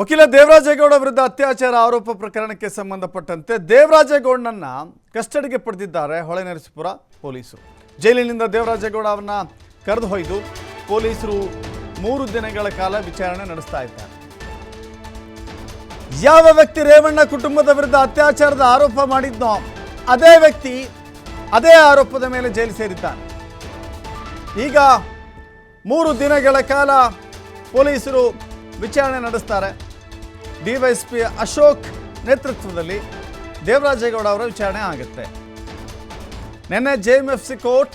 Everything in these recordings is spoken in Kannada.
ವಕೀಲ ದೇವರಾಜೇಗೌಡ ವಿರುದ್ಧ ಅತ್ಯಾಚಾರ ಆರೋಪ ಪ್ರಕರಣಕ್ಕೆ ಸಂಬಂಧಪಟ್ಟಂತೆ ದೇವರಾಜೇಗೌಡನನ್ನ ಕಸ್ಟಡಿಗೆ ಪಡೆದಿದ್ದಾರೆ ಹೊಳೆನರಸೀಪುರ ಪೊಲೀಸರು. ಜೈಲಿನಿಂದ ದೇವರಾಜೇಗೌಡ ಅವರನ್ನ ಕರೆದೊಯ್ದು ಪೊಲೀಸರು 3 ದಿನಗಳ ಕಾಲ ವಿಚಾರಣೆ ನಡೆಸ್ತಾ ಇದ್ದಾರೆ. ಯಾವ ವ್ಯಕ್ತಿ ರೇವಣ್ಣ ಕುಟುಂಬದ ವಿರುದ್ಧ ಅತ್ಯಾಚಾರದ ಆರೋಪ ಮಾಡಿದ್ನೋ ಅದೇ ವ್ಯಕ್ತಿ ಅದೇ ಆರೋಪದ ಮೇಲೆ ಜೈಲು ಸೇರಿದ್ದಾನೆ. ಈಗ 3 ದಿನಗಳ ಕಾಲ ಪೊಲೀಸರು ವಿಚಾರಣೆ ನಡೆಸ್ತಾರೆ. ಡಿವೈಎಸ್ಪಿ ಅಶೋಕ್ ನೇತೃತ್ವದಲ್ಲಿ ದೇವರಾಜೇಗೌಡ ಅವರ ವಿಚಾರಣೆ ಆಗುತ್ತೆ. ನಿನ್ನೆ ಜೆಎಂಎಫ್ಸಿ ಕೋರ್ಟ್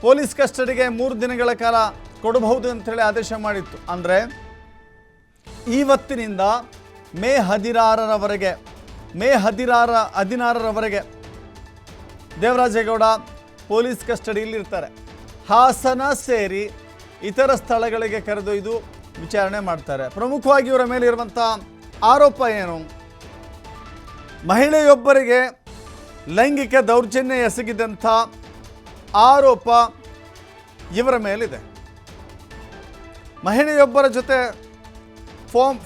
ಪೊಲೀಸ್ ಕಸ್ಟಡಿಗೆ 3 ದಿನಗಳ ಕಾಲ ಕೊಡಬಹುದು ಅಂತೇಳಿ ಆದೇಶ ಮಾಡಿತ್ತು. ಅಂದರೆ ಇವತ್ತಿನಿಂದ ಮೇ 16ರವರೆಗೆ ದೇವರಾಜೇಗೌಡ ಪೊಲೀಸ್ ಕಸ್ಟಡಿಯಲ್ಲಿ ಇರ್ತಾರೆ. ಹಾಸನ ಸೇರಿ ಇತರ ಸ್ಥಳಗಳಿಗೆ ಕರೆದೊಯ್ದು ವಿಚಾರಣೆ ಮಾಡ್ತಾರೆ. ಪ್ರಮುಖವಾಗಿ ಇವರ ಮೇಲೆ ಇರುವಂಥ ಆರೋಪ ಏನು? ಮಹಿಳೆಯೊಬ್ಬರಿಗೆ ಲೈಂಗಿಕ ದೌರ್ಜನ್ಯ ಎಸಗಿದಂಥ ಆರೋಪ ಇವರ ಮೇಲಿದೆ. ಮಹಿಳೆಯೊಬ್ಬರ ಜೊತೆ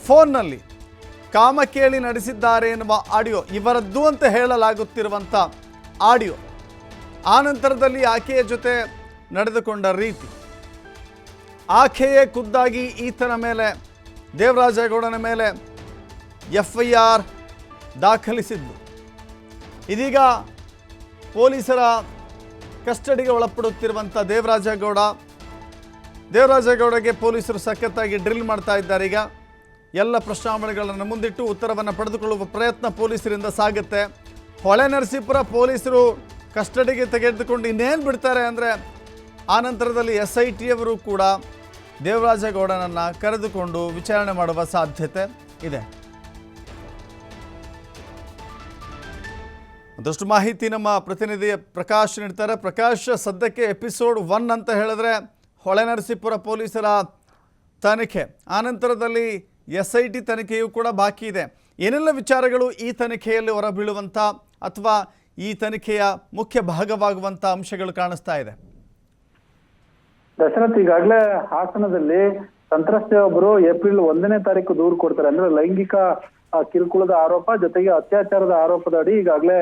ಫೋನ್ನಲ್ಲಿ ಕಾಮಕೇಳಿ ನಡೆಸಿದ್ದಾರೆ ಎನ್ನುವ ಆಡಿಯೋ ಇವರದ್ದು ಅಂತ ಹೇಳಲಾಗುತ್ತಿರುವಂಥ ಆಡಿಯೋ, ಆನಂತರದಲ್ಲಿ ಆಕೆಯ ಜೊತೆ ನಡೆದುಕೊಂಡ ರೀತಿ, ಆಕೆಯೇ ಖುದ್ದಾಗಿ ಈತನ ಮೇಲೆ ದೇವರಾಜೇಗೌಡನ ಮೇಲೆ FIR ದಾಖಲಿಸಿದ್ದು. ಇದೀಗ ಪೊಲೀಸರ ಕಸ್ಟಡಿಗೆ ಒಳಪಡುತ್ತಿರುವಂಥ ದೇವರಾಜೇಗೌಡಗೆ ಪೊಲೀಸರು ಸಖತ್ತಾಗಿ ಡ್ರಿಲ್ ಮಾಡ್ತಾ ಇದ್ದಾರೆ. ಈಗ ಎಲ್ಲ ಪ್ರಶ್ನಾವಳಿಗಳನ್ನು ಮುಂದಿಟ್ಟು ಉತ್ತರವನ್ನು ಪಡೆದುಕೊಳ್ಳುವ ಪ್ರಯತ್ನ ಪೊಲೀಸರಿಂದ ಸಾಗುತ್ತೆ. ಹೊಳೆನರಸೀಪುರ ಪೊಲೀಸರು ಕಸ್ಟಡಿಗೆ ತೆಗೆದುಕೊಂಡು ಇನ್ನೇನು ಬಿಡ್ತಾರೆ ಅಂದರೆ ಆನಂತರದಲ್ಲಿ SIT ಅವರು ಕೂಡ ದೇವರಾಜೇಗೌಡನನ್ನು ಕರೆದುಕೊಂಡು ವಿಚಾರಣೆ ಮಾಡುವ ಸಾಧ್ಯತೆ ಇದೆ. ಒಂದಷ್ಟು ಮಾಹಿತಿ ನಮ್ಮ ಪ್ರತಿನಿಧಿ ಪ್ರಕಾಶ್ ನೀಡ್ತಾರೆ. ಪ್ರಕಾಶ್, ಸದ್ಯಕ್ಕೆ ಎಪಿಸೋಡ್ 1 ಅಂತ ಹೇಳಿದ್ರೆ ಹೊಳೆನರಸೀಪುರ ಪೊಲೀಸರ ತನಿಖೆ, ಆನಂತರದಲ್ಲಿ SIT ತನಿಖೆಯೂ ಕೂಡ ಬಾಕಿ ಇದೆ. ಏನೆಲ್ಲ ವಿಚಾರಗಳು ಈ ತನಿಖೆಯಲ್ಲಿ ಹೊರಬೀಳುವಂಥ ಅಥವಾ ಈ ತನಿಖೆಯ ಮುಖ್ಯ ಭಾಗವಾಗುವಂಥ ಅಂಶಗಳು ಕಾಣಿಸ್ತಾ ಇದೆ? ದಶರಥ್, ಈಗಾಗಲೇ ಹಾಸನದಲ್ಲಿ ಸಂತ್ರಸ್ತೆಯೊಬ್ಬರು ಏಪ್ರಿಲ್ 1ನೇ ತಾರೀಕು ದೂರು ಕೊಡ್ತಾರೆ. ಅಂದ್ರೆ ಲೈಂಗಿಕ ಕಿರುಕುಳದ ಆರೋಪ ಜೊತೆಗೆ ಅತ್ಯಾಚಾರದ ಆರೋಪದ ಅಡಿ ಈಗಾಗಲೇ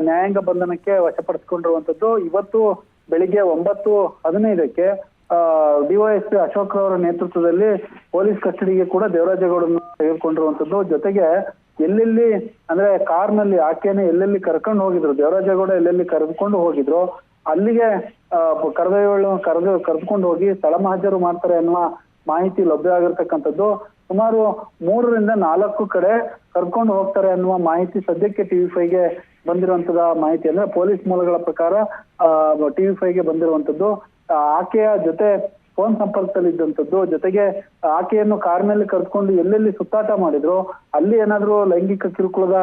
ನ್ಯಾಯಾಂಗ ಬಂಧನಕ್ಕೆ ವಶಪಡಿಸಿಕೊಂಡಿರುವಂತದ್ದು. ಇವತ್ತು ಬೆಳಿಗ್ಗೆ 9:15ಕ್ಕೆ ಡಿವೈಎಸ್ಪಿ ಅಶೋಕ್ ಅವರ ನೇತೃತ್ವದಲ್ಲಿ ಪೊಲೀಸ್ ಕಸ್ಟಡಿಗೆ ಕೂಡ ದೇವರಾಜೇಗೌಡರನ್ನು ತೆಗೆದುಕೊಂಡಿರುವಂತದ್ದು. ಜೊತೆಗೆ ಎಲ್ಲೆಲ್ಲಿ ಅಂದ್ರೆ ಕಾರ್ನಲ್ಲಿ ಆಕೆಯನ್ನು ಎಲ್ಲೆಲ್ಲಿ ಕರ್ಕೊಂಡು ಹೋಗಿದ್ರು, ದೇವರಾಜೇಗೌಡ ಎಲ್ಲೆಲ್ಲಿ ಕರೆದುಕೊಂಡು ಹೋಗಿದ್ರು ಅಲ್ಲಿಗೆ ಕರೆದುಕೊಂಡು ಹೋಗಿ ಸ್ಥಳ ಮಹಜರು ಮಾಡ್ತಾರೆ ಅನ್ನುವ ಮಾಹಿತಿ ಲಭ್ಯ ಆಗಿರ್ತಕ್ಕಂಥದ್ದು. ಸುಮಾರು 3 ರಿಂದ 4 ಕಡೆ ಕರ್ಕೊಂಡು ಹೋಗ್ತಾರೆ ಅನ್ನುವ ಮಾಹಿತಿ ಸದ್ಯಕ್ಕೆ TV5ಗೆ ಬಂದಿರುವಂತದ ಮಾಹಿತಿ. ಅಂದ್ರೆ ಪೊಲೀಸ್ ಮೂಲಗಳ ಪ್ರಕಾರ TV5ಗೆ ಬಂದಿರುವಂತದ್ದು. ಆಕೆಯ ಜೊತೆ ಫೋನ್ ಸಂಪರ್ಕದಲ್ಲಿ ಇದ್ದಂಥದ್ದು, ಜೊತೆಗೆ ಆಕೆಯನ್ನು ಕಾರ್ನಲ್ಲಿ ಕರೆದುಕೊಂಡು ಎಲ್ಲೆಲ್ಲಿ ಸುತ್ತಾಟ ಮಾಡಿದ್ರು ಅಲ್ಲಿ ಏನಾದ್ರು ಲೈಂಗಿಕ ಕಿರುಕುಳದ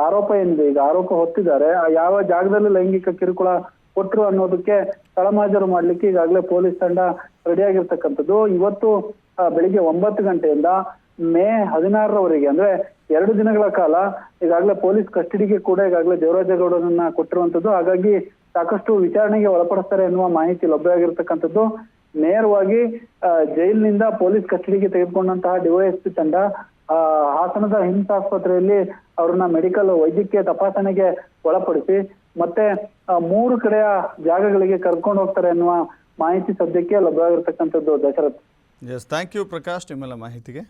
ಆರೋಪ ಏನಿದೆ, ಈಗ ಆರೋಪ ಹೊತ್ತಿದ್ದಾರೆ, ಯಾವ ಜಾಗದಲ್ಲಿ ಲೈಂಗಿಕ ಕಿರುಕುಳ ಕೊಟ್ಟರು ಅನ್ನೋದಕ್ಕೆ ಸ್ಥಳ ಮಹಜರು ಮಾಡ್ಲಿಕ್ಕೆ ಈಗಾಗಲೇ ಪೊಲೀಸ್ ತಂಡ ರೆಡಿ ಆಗಿರ್ತಕ್ಕಂಥದ್ದು. ಇವತ್ತು ಬೆಳಿಗ್ಗೆ 9 ಗಂಟೆಯಿಂದ ಮೇ 16ರವರೆಗೆ ಅಂದ್ರೆ 2 ದಿನಗಳ ಕಾಲ ಈಗಾಗಲೇ ಪೊಲೀಸ್ ಕಸ್ಟಡಿಗೆ ಕೂಡ ಈಗಾಗಲೇ ದೇವರಾಜೇಗೌಡರನ್ನ ಕೊಟ್ಟಿರುವಂತದ್ದು. ಹಾಗಾಗಿ ಸಾಕಷ್ಟು ವಿಚಾರಣೆಗೆ ಒಳಪಡಿಸ್ತಾರೆ ಎನ್ನುವ ಮಾಹಿತಿ ಲಭ್ಯ ಆಗಿರ್ತಕ್ಕಂಥದ್ದು. ನೇರವಾಗಿ ಜೈಲಿನಿಂದ ಪೊಲೀಸ್ ಕಸ್ಟಡಿಗೆ ತೆಗೆದುಕೊಂಡಂತಹ ಡಿವೈಎಸ್ಪಿ ತಂಡ ಹಾಸನದ ಹಿಮ್ಸ್ ಆಸ್ಪತ್ರೆಯಲ್ಲಿ ಅವ್ರನ್ನ ಮೆಡಿಕಲ್ ವೈದ್ಯಕೀಯ ತಪಾಸಣೆಗೆ ಒಳಪಡಿಸಿ ಮತ್ತೆ 3 ಕಡೆಯ ಜಾಗಗಳಿಗೆ ಕರ್ಕೊಂಡು ಹೋಗ್ತಾರೆ ಅನ್ನುವ ಮಾಹಿತಿ ಸದ್ಯಕ್ಕೆ ಲಭ್ಯವಾಗಿರ್ತಕ್ಕಂಥದ್ದು. ದಶರಥ್, ಥ್ಯಾಂಕ್ ಯು ಪ್ರಕಾಶ್ ನಿಮ್ಮೆಲ್ಲ ಮಾಹಿತಿಗೆ.